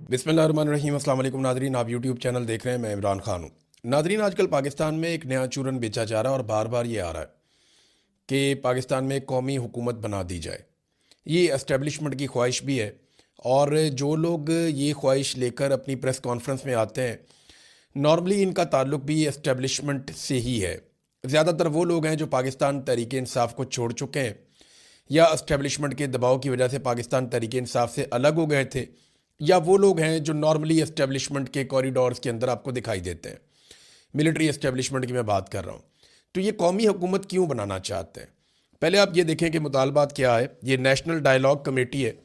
बिस्मिल्लाहिर्रहमानिर्रहीम। अस्सलाम वालेकुम नादरीन, आप यूट्यूब चैनल देख रहे हैं। मैं इमरान खान हूँ। नादरीन, आजकल पाकिस्तान में एक नया चूरन बेचा जा रहा है और बार बार ये आ रहा है कि पाकिस्तान में एक कौमी हुकूमत बना दी जाए। ये एस्टेब्लिशमेंट की ख्वाहिश भी है और जो लोग ये ख्वाहिश लेकर अपनी प्रेस कॉन्फ्रेंस में आते हैं, नॉर्मली इनका ताल्लुक भी एस्टेब्लिशमेंट से ही है। ज़्यादातर वो लोग हैं जो पाकिस्तान तहरीक इंसाफ को छोड़ चुके हैं या एस्टेब्लिशमेंट के दबाव की वजह से पाकिस्तान तहरीक इंसाफ से अलग हो गए थे, या वो लोग हैं जो नॉर्मली एस्टेब्लिशमेंट के कॉरिडोर्स के अंदर आपको दिखाई देते हैं। मिलिट्री एस्टेब्लिशमेंट की मैं बात कर रहा हूँ। तो ये कौमी हुकूमत क्यों बनाना चाहते हैं? पहले आप ये देखें कि मुतालबात क्या है। ये नेशनल डायलॉग कमेटी है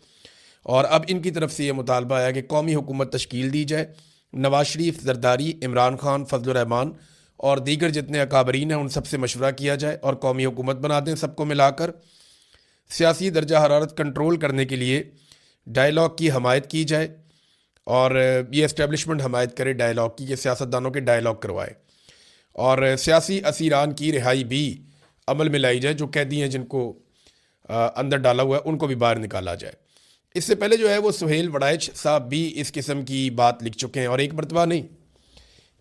और अब इनकी तरफ से ये मुतालबा आया कि कौमी हुकूमत तश्कील दी जाए। नवाज शरीफ, जरदारी, इमरान खान, फजल रहमान और दीगर जितने अकाबरीन हैं उन सबसे मशवरा किया जाए और कौमी हुकूमत बना दें। सबको मिलाकर सियासी दर्जा हरारत कंट्रोल करने के लिए डायलॉग की हमायत की जाए और ये एस्टेब्लिशमेंट हमायत करे डायलॉग की, ये सियासतदानों के डायलॉग करवाए और सियासी असीरान की रिहाई भी अमल में लाई जाए। जो कैदी हैं जिनको अंदर डाला हुआ है उनको भी बाहर निकाला जाए। इससे पहले जो है वो सुहेल वड़ाइच साहब भी इस किस्म की बात लिख चुके हैं और एक मरतबा नहीं,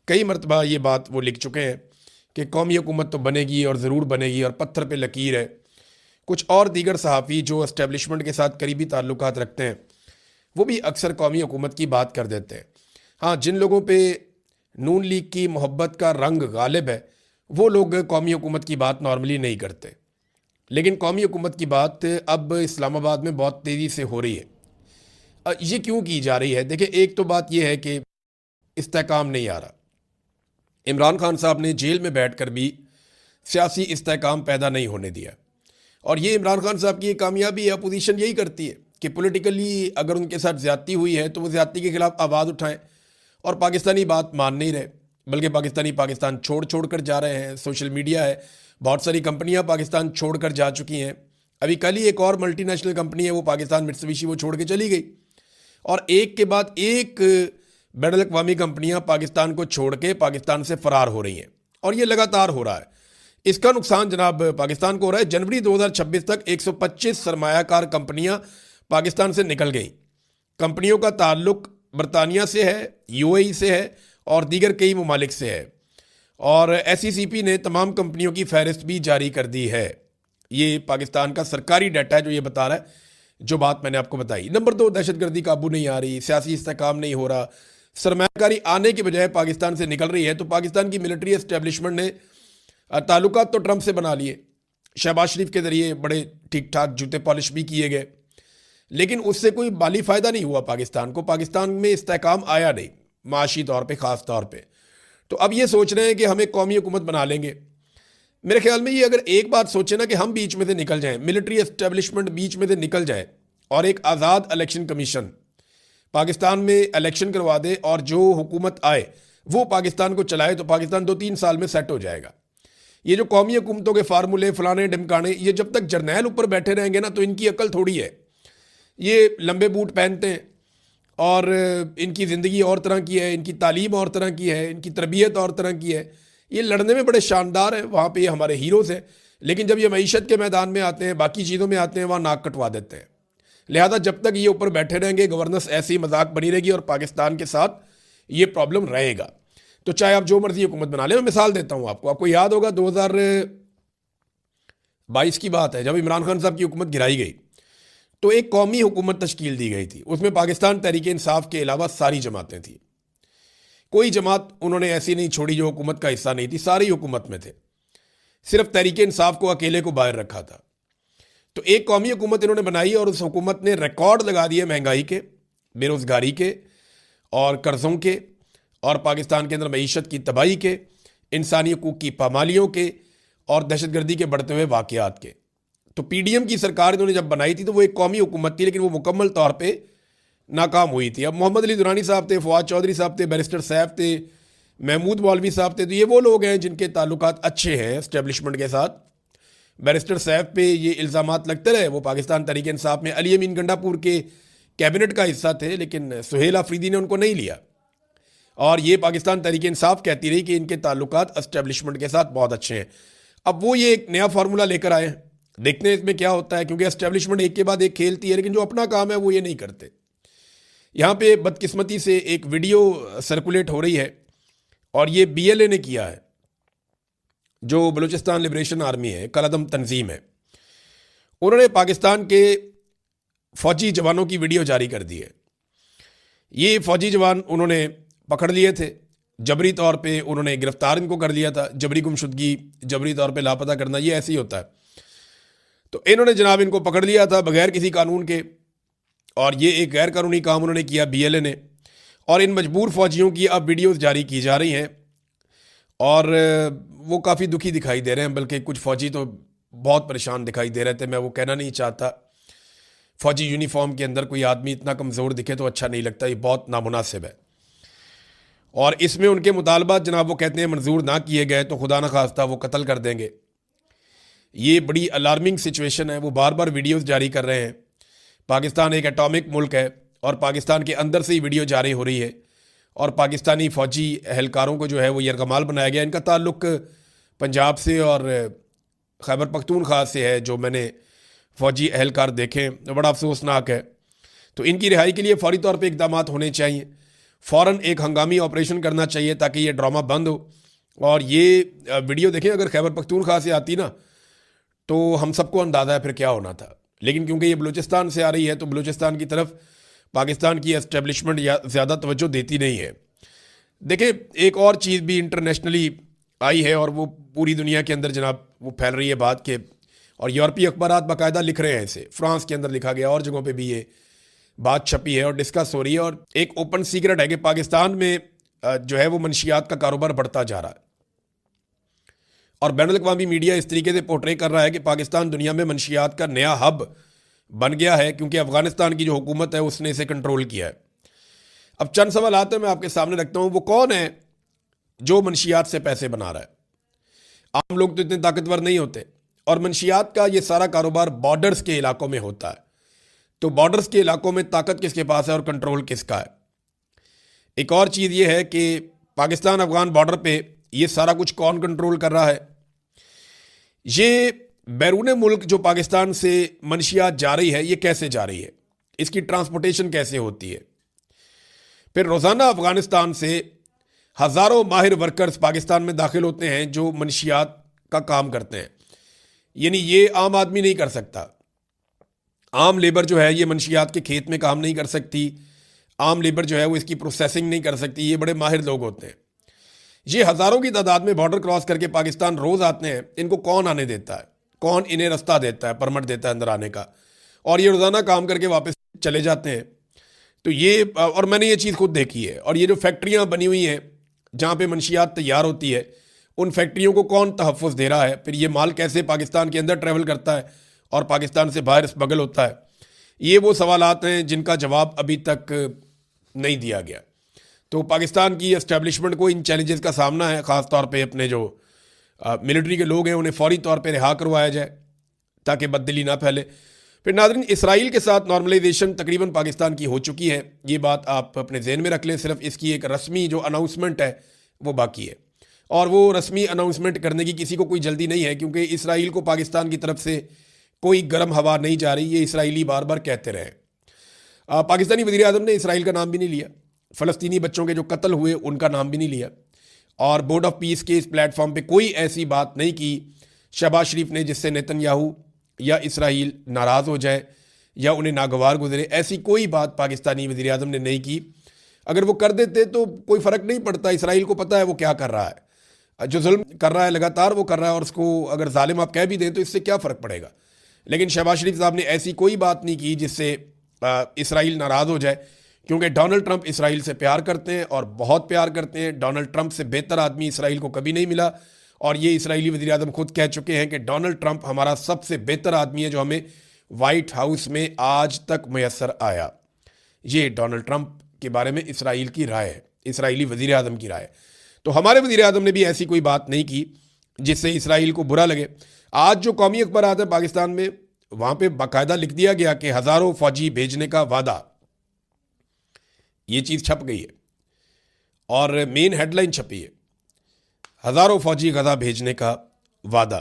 कई मरतबा ये बात वो लिख चुके हैं कि कौमी हुकूमत तो बनेगी और ज़रूर बनेगी और पत्थर पे लकीर है। कुछ और दीगर सहाफ़ी जो एस्टेब्लिशमेंट के साथ करीबी ताल्लुकात रखते हैं वो भी अक्सर कौमी हुकूमत की बात कर देते हैं। हाँ, जिन लोगों पे नून लीग की मोहब्बत का रंग गालिब है वो लोग कौमी हुकूमत की बात नॉर्मली नहीं करते, लेकिन कौमी हुकूमत की बात अब इस्लामाबाद में बहुत तेज़ी से हो रही है। ये क्यों की जा रही है? देखिए, एक तो बात यह है कि इस्तेहकाम नहीं आ रहा। इमरान खान साहब ने जेल में बैठकर भी सियासी इस्तेहकाम पैदा नहीं होने दिया और ये इमरान खान साहब की ये कामयाबी है। अपोजिशन यही करती है कि पॉलिटिकली अगर उनके साथ ज़्यादती हुई है तो वो ज़्यादती के ख़िलाफ़ आवाज़ उठाएं और पाकिस्तानी बात मान नहीं रहे, बल्कि पाकिस्तान छोड़ कर जा रहे हैं। सोशल मीडिया है, बहुत सारी कंपनियां पाकिस्तान छोड़ कर जा चुकी हैं। अभी कल ही एक और मल्टीनेशनल कंपनी है वो पाकिस्तान, मित्सुबिशी, वो छोड़ के चली गई और एक के बाद एक बैनुल अक़वामी कंपनियां पाकिस्तान को छोड़ के पाकिस्तान से फ़रार हो रही हैं और ये लगातार हो रहा है। इसका नुकसान जनाब पाकिस्तान को हो रहा है। जनवरी 2026 तक 125 सरमायाकार कंपनियां पाकिस्तान से निकल गई। कंपनियों का ताल्लुक बरतानिया से है, यूएई से है और दीगर कई ममालिक से है और एसईसीपी ने तमाम कंपनियों की फहरिस्त भी जारी कर दी है। ये पाकिस्तान का सरकारी डाटा है जो ये बता रहा है जो बात मैंने आपको बताई। नंबर 2, दहशतगर्दी काबू नहीं आ रही, सियासी इस्तेहकाम नहीं हो रहा, सरमायाकारी आने के बजाय पाकिस्तान से निकल रही है। तो पाकिस्तान की मिलिट्री एस्टेब्लिशमेंट ने ताल्लुकात तो ट्रंप से बना लिए, शहबाज शरीफ के ज़रिए बड़े ठीक ठाक जूते पॉलिश भी किए गए, लेकिन उससे कोई माली फ़ायदा नहीं हुआ पाकिस्तान को। पाकिस्तान में इस्तेहकाम आया नहीं माशी तौर पे, ख़ास तौर पे। तो अब ये सोच रहे हैं कि हम एक कौमी हुकूमत बना लेंगे। मेरे ख्याल में ये अगर एक बात सोचे ना कि हम बीच में से निकल जाएं, मिलिट्री एस्टेब्लिशमेंट बीच में से निकल जाए और एक आज़ाद इलेक्शन कमीशन पाकिस्तान में इलेक्शन करवा दे और जो हुकूमत आए वो पाकिस्तान को चलाए, तो पाकिस्तान 2-3 साल में सेट हो जाएगा। ये जो कौमी हुकूमतों के फार्मूले फलाने ढमकाने, ये जब तक जर्नैल ऊपर बैठे रहेंगे ना तो इनकी अकल थोड़ी है। ये लंबे बूट पहनते हैं और इनकी ज़िंदगी और तरह की है, इनकी तालीम और तरह की है, इनकी तरबियत और तरह की है। ये लड़ने में बड़े शानदार हैं, वहाँ पे ये हमारे हीरोज़ हैं, लेकिन जब ये मईशत के मैदान में आते हैं, बाकी चीज़ों में आते हैं, वहाँ नाक कटवा देते हैं। लिहाजा जब तक ये ऊपर बैठे रहेंगे गवर्नेंस ऐसी मजाक बनी रहेगी और पाकिस्तान के साथ ये प्रॉब्लम रहेगा। तो चाहे आप जो मर्जी हुकूमत बना लें। मैं मिसाल देता हूँ आपको याद होगा 2022 की बात है, जब इमरान खान साहब की हुकूमत गिराई गई तो एक कौमी हुकूमत तश्कील दी गई थी। उसमें पाकिस्तान तहरीक इंसाफ के अलावा सारी जमातें थी। कोई जमात उन्होंने ऐसी नहीं छोड़ी जो हुकूमत का हिस्सा नहीं थी, सारी हुकूमत में थे। सिर्फ तहरीक इंसाफ को अकेले को बाहर रखा था। तो एक कौमी हुकूमत इन्होंने बनाई और उस हुकूमत ने रिकॉर्ड लगा दिए महंगाई के, बेरोज़गारी के और कर्ज़ों के और पाकिस्तान के अंदर मईशत की तबाही के, इंसानी हकूक़ की पामालियों के और दहशतगर्दी के बढ़ते हुए वाक़यात के। तो पीडीएम की सरकार इन्होंने जब बनाई थी तो वो एक कौमी हुकूमत थी, लेकिन वो मुकम्मल तौर पे नाकाम हुई थी। अब मोहम्मद अली दुरानी साहब थे, फवाद चौधरी साहब थे, बैरिस्टर सैफ थे, महमूद मौलवी साहब थे। तो ये वो लोग हैं जिनके ताल्लुकात अच्छे हैं एस्टेब्लिशमेंट के साथ। बैरिस्टर सैफ पे ये इल्ज़ामात लगते रहे, वो पाकिस्तान तहरीक इंसाफ में अली अमीन गंडापुर के कैबिनेट का हिस्सा थे, लेकिन सुहेल आफरीदी ने उनको नहीं लिया और ये पाकिस्तान तहरीक इंसाफ कहती रही कि इनके ताल्लुकात एस्टेब्लिशमेंट के साथ बहुत अच्छे हैं। अब वो ये एक नया फार्मूला लेकर आए हैं, देखते हैं इसमें क्या होता है, क्योंकि एस्टेब्लिशमेंट एक के बाद एक खेलती है, लेकिन जो अपना काम है वो ये नहीं करते। यहाँ पे बदकिस्मती से एक वीडियो सर्कुलेट हो रही है और ये BLA ने किया है, जो बलूचिस्तान लिबरेशन आर्मी है, कलअदम तंजीम है। उन्होंने पाकिस्तान के फौजी जवानों की वीडियो जारी कर दी है। ये फौजी जवान उन्होंने पकड़ लिए थे, जबरी तौर पे उन्होंने गिरफ्तार इनको कर लिया था। जबरी गुमशुदगी, जबरी तौर पे लापता करना, ये ऐसे ही होता है। तो इन्होंने जनाब इनको पकड़ लिया था बगैर किसी कानून के, और ये एक गैर कानूनी काम उन्होंने किया BLA ने। और इन मजबूर फौजियों की अब वीडियोस जारी की जा रही हैं और वो काफ़ी दुखी दिखाई दे रहे हैं, बल्कि कुछ फौजी तो बहुत परेशान दिखाई दे रहे थे। मैं वो कहना नहीं चाहता, फौजी यूनिफॉर्म के अंदर कोई आदमी इतना कमज़ोर दिखे तो अच्छा नहीं लगता, ये बहुत नामुनासिब है। और इसमें उनके मुतालबात जनाब वो कहते हैं मंजूर ना किए गए तो खुदा न खास्ता वो कत्ल कर देंगे। ये बड़ी अलार्मिंग सिचुएशन है। वो बार बार वीडियोस जारी कर रहे हैं। पाकिस्तान एक एटॉमिक मुल्क है और पाकिस्तान के अंदर से ही वीडियो जारी हो रही है और पाकिस्तानी फ़ौजी एहलकारों को जो है वो यरगमाल बनाया गया। इनका ताल्लुक पंजाब से और खैबर पख्तूनख्वा से है, जो मैंने फ़ौजी एहलकार देखे, बड़ा अफसोसनाक है। तो इनकी रिहाई के लिए फौरी तौर पे इकदाम होने चाहिए। फ़ौरन एक हंगामी ऑपरेशन करना चाहिए ताकि ये ड्रामा बंद हो। और ये वीडियो देखें, अगर खैबर पख्तूनख्वा से आती ना तो हम सबको अंदाज़ा है फिर क्या होना था। लेकिन क्योंकि ये बलूचिस्तान से आ रही है तो बलूचिस्तान की तरफ पाकिस्तान की एस्टेब्लिशमेंट ज़्यादा तवज्जो देती नहीं है। देखिए, एक और चीज़ भी इंटरनेशनली आई है और वो पूरी दुनिया के अंदर जनाब वो फैल रही है बात के, और यूरोपीय अखबारात बाकायदा लिख रहे हैं इसे। फ्रांस के अंदर लिखा गया और जगहों पे भी ये बात छपी है और डिस्कस हो रही है। और एक ओपन सीक्रेट है कि पाकिस्तान में जो है वो मंशियात का कारोबार बढ़ता जा रहा है और बैनुल-अक़वामी मीडिया इस तरीके से पोर्ट्रे कर रहा है कि पाकिस्तान दुनिया में मंशियात का नया हब बन गया है, क्योंकि अफगानिस्तान की जो हुकूमत है उसने इसे कंट्रोल किया है। अब चंद सवाल आते हैं, मैं आपके सामने रखता हूँ। वो कौन है जो मंशियात से पैसे बना रहा है? आम लोग तो इतने ताकतवर नहीं होते, और मंशियात का ये सारा कारोबार बॉर्डर्स के इलाकों में होता है। तो बॉर्डर्स के इलाकों में ताकत किसके पास है और कंट्रोल किसका है? एक और चीज़ ये है कि पाकिस्तान अफगान बॉर्डर पे ये सारा कुछ कौन कंट्रोल कर रहा है? ये बैरून मुल्क जो पाकिस्तान से मंशियात जा रही है, ये कैसे जा रही है, इसकी ट्रांसपोर्टेशन कैसे होती है? फिर रोज़ाना अफगानिस्तान से हज़ारों माहिर वर्कर्स पाकिस्तान में दाखिल होते हैं जो मंशियात का काम करते हैं। यानी ये आम आदमी नहीं कर सकता। आम लेबर जो है ये मंशियात के खेत में काम नहीं कर सकती। आम लेबर जो है वो इसकी प्रोसेसिंग नहीं कर सकती। ये बड़े माहिर लोग होते हैं। ये हज़ारों की तादाद में बॉर्डर क्रॉस करके पाकिस्तान रोज़ आते हैं। इनको कौन आने देता है? कौन इन्हें रास्ता देता है, परमिट देता है अंदर आने का? और ये रोज़ाना काम करके वापस चले जाते हैं। तो ये, और मैंने ये चीज़ खुद देखी है। और ये जो फैक्ट्रियाँ बनी हुई हैं जहाँ पे मंशियात तैयार होती है, उन फैक्ट्रियों को कौन तहफ़्फ़ुज़ दे रहा है? फिर ये माल कैसे पाकिस्तान के अंदर ट्रैवल करता है और पाकिस्तान से बाहर स्मगल होता है? ये वो सवालात हैं जिनका जवाब अभी तक नहीं दिया गया। तो पाकिस्तान की एस्टेब्लिशमेंट को इन चैलेंजेस का सामना है। ख़ास तौर पे अपने जो मिलिट्री के लोग हैं उन्हें फौरी तौर पे रिहा करवाया जाए ताकि बददिली ना फैले। फिर नाज़रीन, इसराइल के साथ नॉर्मलाइजेशन तकरीबन पाकिस्तान की हो चुकी है। ये बात आप अपने जहन में रख लें। सिर्फ इसकी एक रस्मी जो अनाउंसमेंट है वो बाकी है, और वो रस्मी अनाउंसमेंट करने की किसी को कोई जल्दी नहीं है, क्योंकि इसराइल को पाकिस्तान की तरफ से कोई गर्म हवा नहीं जा रही। ये इसराइली बार बार कहते रहे। पाकिस्तानी वज़ीर आज़म ने इसराइल का नाम भी नहीं लिया। फ़लस्तीनी बच्चों के जो कत्ल हुए उनका नाम भी नहीं लिया। और बोर्ड ऑफ पीस के इस प्लेटफॉर्म पे कोई ऐसी बात नहीं की शहबाज शरीफ ने जिससे नेतन्याहू या इसराइल नाराज़ हो जाए या उन्हें नागवार गुजरे। ऐसी कोई बात पाकिस्तानी वज़ीर आज़म ने नहीं की। अगर वो कर देते तो कोई फ़र्क नहीं पड़ता। इसराइल को पता है वो क्या कर रहा है, जो जुल्म कर रहा है लगातार वो कर रहा है, और उसको अगर जालिम आप कह भी दें तो इससे क्या फ़र्क पड़ेगा। लेकिन शहबाज शरीफ साहब ने ऐसी कोई बात नहीं की जिससे इसराइल नाराज़ हो जाए, क्योंकि डोनाल्ड ट्रंप इसराइल से प्यार करते हैं और बहुत प्यार करते हैं। डोनाल्ड ट्रंप से बेहतर आदमी इसराइल को कभी नहीं मिला, और ये इसराइली वज़ीर आज़म खुद कह चुके हैं कि डोनाल्ड ट्रंप हमारा सबसे बेहतर आदमी है जो हमें वाइट हाउस में आज तक मैसर आया। ये डोनाल्ड ट्रंप के बारे में इसराइल की राय है, इसराइली वज़ीर आज़म की राय है। तो हमारे वज़ीर आज़म ने भी ऐसी कोई बात नहीं की जिससे इसराइल को बुरा लगे। आज जो कौमी अखबारात है पाकिस्तान में, वहाँ पे बाकायदा लिख दिया गया कि हज़ारों फौजी भेजने का वादा। ये चीज़ छप गई है और मेन हेडलाइन छपी है, हज़ारों फौजी गज़ा भेजने का वादा।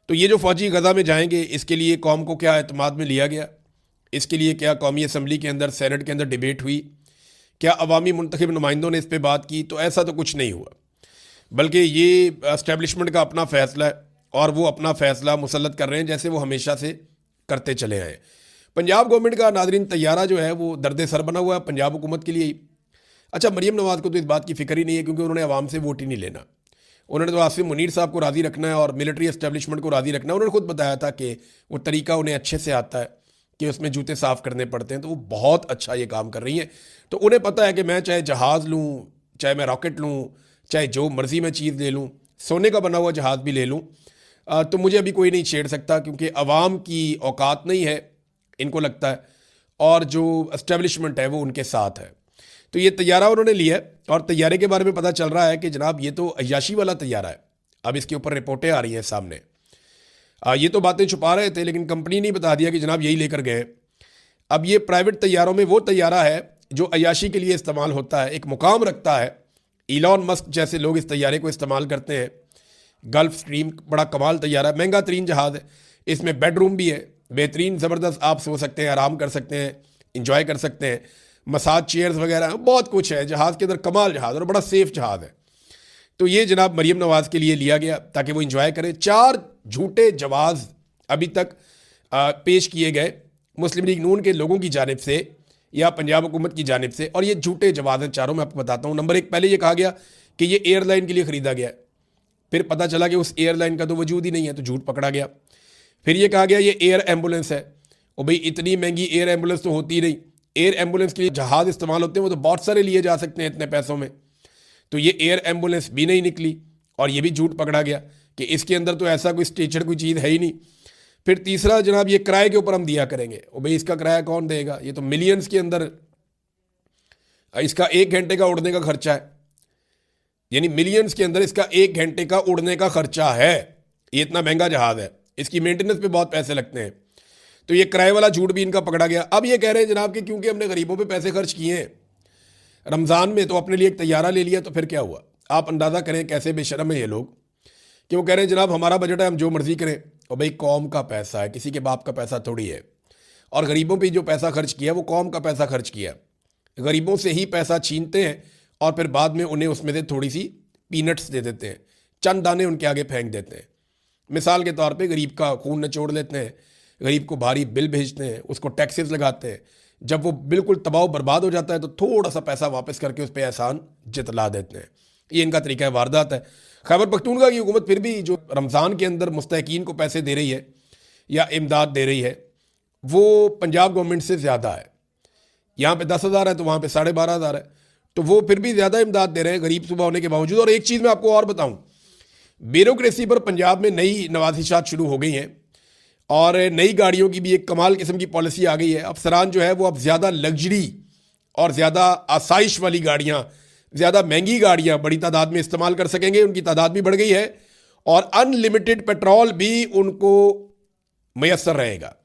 तो ये जो फौजी गज़ा में जाएंगे, इसके लिए कौम को क्या एतमाद में लिया गया? इसके लिए क्या कौमी असम्बली के अंदर, सेनेट के अंदर डिबेट हुई? क्या अवामी मुंतखब नुमाइंदों ने इस पर बात की? तो ऐसा तो कुछ नहीं हुआ, बल्कि ये एस्टेब्लिशमेंट का अपना फ़ैसला है और वो अपना फ़ैसला मुसल्लत कर रहे हैं जैसे वो हमेशा से करते चले आए। पंजाब गवर्नमेंट का नादरीन तैयारा जो है वो दर्द सर बना हुआ है पंजाब हुकूमत के लिए ही। अच्छा, मरीम नवाज़ को तो इस बात की फ़िक्र ही नहीं है, क्योंकि उन्होंने आवाम से वोट ही नहीं लेना। उन्होंने तो आसिफ मुनीर साहब को राज़ी रखना है और मिलिट्री एस्टेब्लिशमेंट को राज़ी रखना है। उन्होंने खुद बताया था कि वो तरीका उन्हें अच्छे से आता है कि उसमें जूते साफ़ करने पड़ते हैं, तो वो बहुत अच्छा ये काम कर रही हैं। तो उन्हें पता है कि मैं चाहे जहाज़ लूँ, चाहे मैं रॉकेट लूँ, चाहे जो मर्ज़ी मैं चीज़ ले लूँ, सोने का बना हुआ जहाज़ भी ले लूँ, तो मुझे अभी कोई नहीं छेड़ सकता, क्योंकि अवाम की औकात नहीं है, इनको लगता है, और जो एस्टेब्लिशमेंट है वो उनके साथ है। तो ये तैयारा उन्होंने लिया है, और तैयारे के बारे में पता चल रहा है कि जनाब ये तो अय्याशी वाला तैयारा है। अब इसके ऊपर रिपोर्टें आ रही हैं सामने। ये तो बातें छुपा रहे थे, लेकिन कंपनी ने बता दिया कि जनाब यही लेकर गए। अब ये प्राइवेट तैयारों में वो तैयारा है जो अय्याशी के लिए इस्तेमाल होता है, एक मुकाम रखता है। इलॉन मस्क जैसे लोग इस तैयारे को इस्तेमाल करते हैं। गल्फ स्ट्रीम बड़ा कमाल तैयारा है, महंगा तरीन जहाज़ है। इसमें बेडरूम भी है, बेहतरीन ज़बरदस्त, आप सो सकते हैं, आराम कर सकते हैं, इंजॉय कर सकते हैं, मसाज चेयर्स वगैरह बहुत कुछ है जहाज़ के अंदर। कमाल जहाज़ और बड़ा सेफ जहाज़ है। तो ये जनाब मरीम नवाज़ के लिए लिया गया ताकि वो इंजॉय करें। 4 झूठे जवाज़ अभी तक पेश किए गए मुस्लिम लीग नून के लोगों की जानिब से या पंजाब हुकूमत की जानिब से, और ये झूठे जवाज़ हैं चारों। मैं आपको बताता हूँ। नंबर 1, पहले ये कहा गया कि ये एयरलाइन के लिए ख़रीदा गया है, फिर पता चला कि उस एयरलाइन का तो वजूद ही नहीं है, तो झूठ पकड़ा गया। फिर ये कहा गया ये एयर एम्बुलेंस है। और भाई इतनी महंगी एयर एम्बुलेंस तो होती ही नहीं। एयर एम्बुलेंस के लिए जहाज़ इस्तेमाल होते हैं, वो तो बहुत सारे लिए जा सकते हैं इतने पैसों में। तो ये एयर एम्बुलेंस भी नहीं निकली, और ये भी झूठ पकड़ा गया कि इसके अंदर तो ऐसा कोई स्ट्रेचर कोई चीज़ है ही नहीं। फिर तीसरा जनाब, ये किराए के ऊपर हम दिया करेंगे। और भाई इसका किराया कौन देगा? ये तो मिलियंस के अंदर इसका 1 घंटे का उड़ने का खर्चा है, यानी मिलियंस के अंदर इसका 1 घंटे का उड़ने का खर्चा है। ये इतना महंगा जहाज़ है, इसकी मेंटेनेंस पे बहुत पैसे लगते हैं। तो ये किराए वाला झूठ भी इनका पकड़ा गया। अब ये कह रहे हैं जनाब कि क्योंकि हमने गरीबों पे पैसे खर्च किए हैं रमज़ान में, तो अपने लिए एक तैयारा ले लिया, तो फिर क्या हुआ? आप अंदाज़ा करें कैसे बेशर्म है ये लोग, कि वो कह रहे हैं जनाब हमारा बजट है, हम जो मर्ज़ी करें। और भाई कौम का पैसा है, किसी के बाप का पैसा थोड़ी है। और गरीबों पे जो पैसा खर्च किया वो कौम का पैसा खर्च किया। गरीबों से ही पैसा छीनते हैं और फिर बाद में उन्हें उसमें से थोड़ी सी पीनट्स दे देते हैं, चंद दाने उनके आगे फेंक देते हैं। मिसाल के तौर पे गरीब का खून नचोड़ लेते हैं, गरीब को भारी बिल भेजते हैं, उसको टैक्सेस लगाते हैं। जब वो बिल्कुल तबाह बर्बाद हो जाता है तो थोड़ा सा पैसा वापस करके उस पर एहसान जतला देते हैं। ये इनका तरीका है, वारदात है। खैबर पख्तूनख्वा की हुकूमत फिर भी जो रमज़ान के अंदर मुस्तहकीन को पैसे दे रही है या इमदाद दे रही है, वो पंजाब गवर्नमेंट से ज़्यादा है। यहाँ पे 10,000 है तो वहाँ पे 12,500 है, तो वो फिर भी ज़्यादा इमदाद दे रहे हैं गरीब सूबा होने के बावजूद। और एक चीज़ मैं आपको और बताऊँ, ब्यूरोक्रेसी पर पंजाब में नई नवाजिशात शुरू हो गई हैं, और नई गाड़ियों की भी एक कमाल किस्म की पॉलिसी आ गई है। अफसरान जो है वो अब ज़्यादा लग्जरी और ज़्यादा आसाइश वाली गाड़ियाँ, ज़्यादा महंगी गाड़ियाँ बड़ी तादाद में इस्तेमाल कर सकेंगे। उनकी तादाद भी बढ़ गई है, और अनलिमिटेड पेट्रोल भी उनको मैसर रहेगा।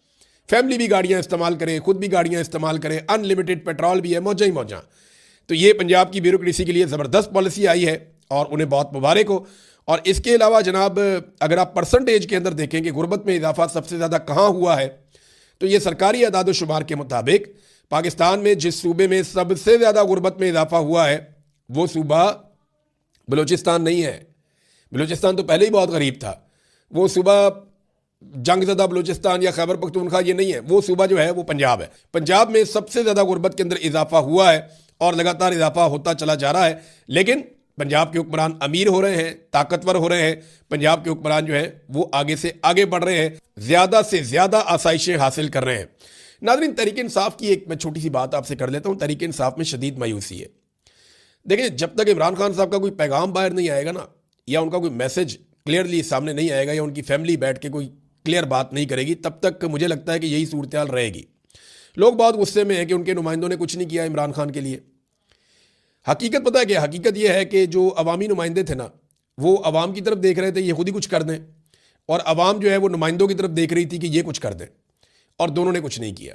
फैमिली भी गाड़ियाँ इस्तेमाल करे, खुद भी गाड़ियाँ इस्तेमाल करें, अनलिमिटेड पेट्रोल भी है, मौजा ही मौजा। तो ये पंजाब की ब्यूरोक्रेसी के लिए ज़बरदस्त पॉलिसी आई है, और उन्हें बहुत मुबारक हो। और इसके अलावा जनाब अगर आप परसेंटेज के अंदर देखें कि गुर्बत में इजाफा सबसे ज़्यादा कहाँ हुआ है, तो ये सरकारी अदाद शुमार के मुताबिक पाकिस्तान में जिस सूबे में सबसे ज़्यादा गुर्बत में इजाफा हुआ है वो सूबा बलूचिस्तान नहीं है। बलूचिस्तान तो पहले ही बहुत गरीब था। वो सूबा जंगज़दा बलूचिस्तान या खैबर पख्तूनख्वा ये नहीं है। वो सूबा जो है वो पंजाब है। पंजाब में सबसे ज़्यादा गुर्बत के अंदर इजाफा हुआ है, और लगातार इजाफा होता चला जा रहा है। लेकिन पंजाब के हुक्मरान अमीर हो रहे हैं, ताकतवर हो रहे हैं। पंजाब के हुक्मरान जो है वो आगे से आगे बढ़ रहे हैं, ज़्यादा से ज़्यादा आसाइशें हासिल कर रहे हैं। नाज़रीन, तहरीक इंसाफ की एक मैं छोटी सी बात आपसे कर लेता हूँ। तहरीक इंसाफ में शदीद मायूसी है। देखिए, जब तक इमरान खान साहब का कोई पैगाम बाहर नहीं आएगा ना, या उनका कोई मैसेज क्लियरली सामने नहीं आएगा, या उनकी फैमिली बैठ के कोई क्लियर बात नहीं करेगी, तब तक मुझे लगता है कि यही सूरत हाल रहेगी। लोग बहुत गुस्से में हैं कि उनके नुमाइंदों ने कुछ नहीं किया इमरान खान के लिए। हकीकत पता है क्या? हकीकत यह है कि जो अवामी नुमाइंदे थे ना, वो अवाम की तरफ देख रहे थे ये खुद ही कुछ कर दें, और अवाम जो है वो नुमाइंदों की तरफ देख रही थी कि ये कुछ कर दें, और दोनों ने कुछ नहीं किया।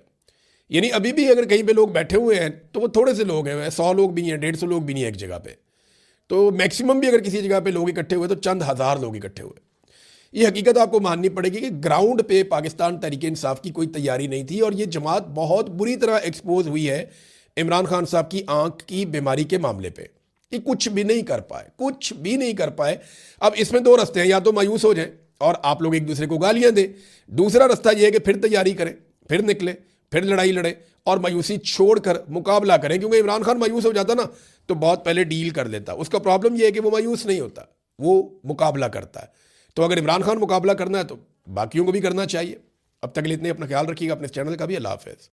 यानी अभी भी अगर कहीं पे लोग बैठे हुए हैं तो वो थोड़े से लोग हैं, 100 लोग भी नहीं हैं, 150 लोग भी नहीं है एक जगह पे। तो मैक्सिमम भी अगर किसी जगह पे लोग इकट्ठे हुए तो चंद हज़ार लोग इकट्ठे हुए। ये हकीकत आपको माननी पड़ेगी कि ग्राउंड पे पाकिस्तान तहरीक इंसाफ की कोई तैयारी नहीं थी, और ये जमात बहुत बुरी तरह एक्सपोज हुई है इमरान खान साहब की आंख की बीमारी के मामले पे कि कुछ भी नहीं कर पाए, कुछ भी नहीं कर पाए। अब इसमें दो रास्ते हैं, या तो मायूस हो जाए और आप लोग एक दूसरे को गालियां दें, दूसरा रास्ता यह है कि फिर तैयारी करें, फिर निकले, फिर लड़ाई लड़े और मायूसी छोड़कर मुकाबला करें। क्योंकि इमरान खान मायूस हो जाता ना तो बहुत पहले डील कर लेता। उसका प्रॉब्लम यह है कि वो मायूस नहीं होता, वो मुकाबला करता है। तो अगर इमरान खान मुकाबला करना है तो बाकियों को भी करना चाहिए। अब तक के लिए इतने, अपना ख्याल रखिएगा, अपने चैनल का भी। अल्लाह हाफ़िज़।